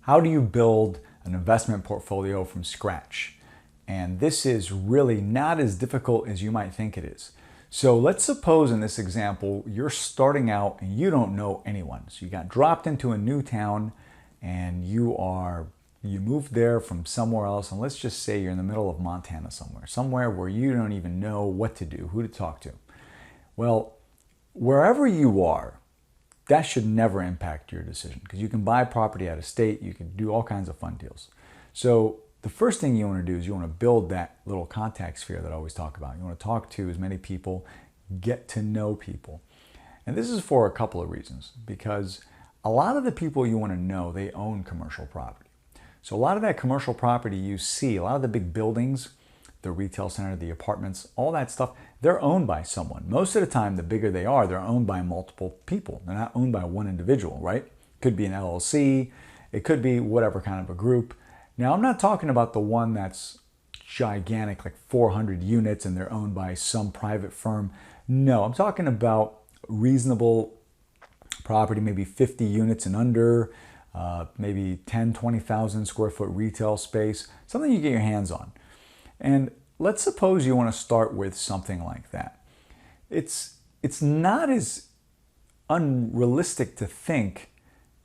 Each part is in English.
How do you build an investment portfolio from scratch? And this is really not as difficult as you might think it is. So let's suppose in this example, you're starting out and you don't know anyone. So you got dropped into a new town and you moved there from somewhere else. And let's just say you're in the middle of Montana somewhere where you don't even know what to do, who to talk to. Well, wherever you are, that should never impact your decision because you can buy property out of state, you can do all kinds of fun deals. So the first thing you want to do is you want to build that little contact sphere that I always talk about. You want to talk to as many people, get to know people. And this is for a couple of reasons, because a lot of the people you want to know, they own commercial property. So a lot of that commercial property you see, a lot of the big buildings, the retail center, the apartments, all that stuff, they're owned by someone. Most of the time, the bigger they are, they're owned by multiple people. They're not owned by one individual, right? It could be an LLC, it could be whatever kind of a group. Now, I'm not talking about the one that's gigantic, like 400 units, and they're owned by some private firm. No, I'm talking about reasonable property, maybe 50 units and under, maybe 10, 20,000 square foot retail space, something you get your hands on. And let's suppose you want to start with something like that. It's not as unrealistic to think.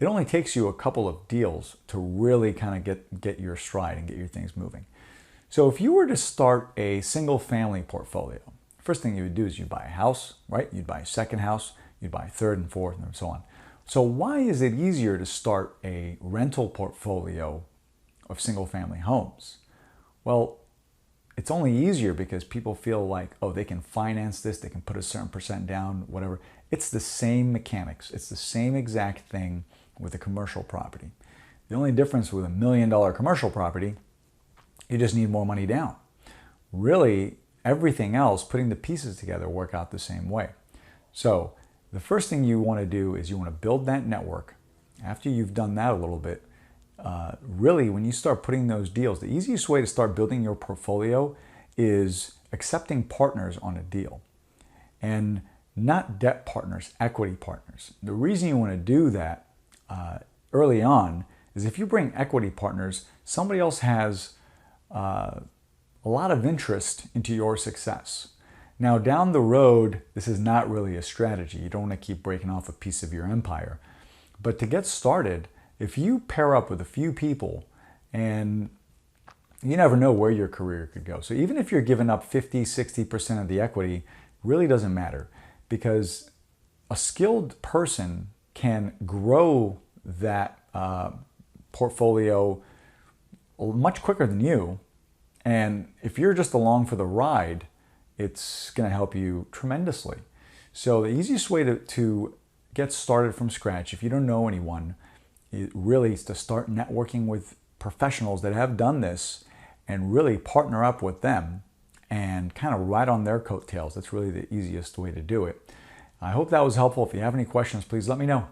It only takes you a couple of deals to really kind of get your stride and get your things moving. So if you were to start a single family portfolio, first thing you would do is you'd buy a house, right? You'd buy a second house, you'd buy a third and fourth and so on. So why is it easier to start a rental portfolio of single family homes? Well, it's only easier because people feel like, oh, they can finance this, they can put a certain percent down, whatever. It's the same mechanics. It's the same exact thing with a commercial property. The only difference with $1 million commercial property, you just need more money down. Really, everything else, putting the pieces together, work out the same way. So the first thing you want to do is you want to build that network. After you've done that a little bit, really, when you start putting those deals, the easiest way to start building your portfolio is accepting partners on a deal. And not debt partners, equity partners. The reason you want to do that early on is if you bring equity partners, somebody else has a lot of interest into your success. Now, down the road, this is not really a strategy. You don't want to keep breaking off a piece of your empire. But to get started, if you pair up with a few people, and you never know where your career could go. So even if you're giving up 50, 60% of the equity, really doesn't matter, because a skilled person can grow that portfolio much quicker than you. And if you're just along for the ride, it's going to help you tremendously. So the easiest way to get started from scratch, if you don't know anyone, really is to start networking with professionals that have done this and really partner up with them and kind of ride on their coattails. That's really the easiest way to do it. I hope that was helpful. If you have any questions, please let me know.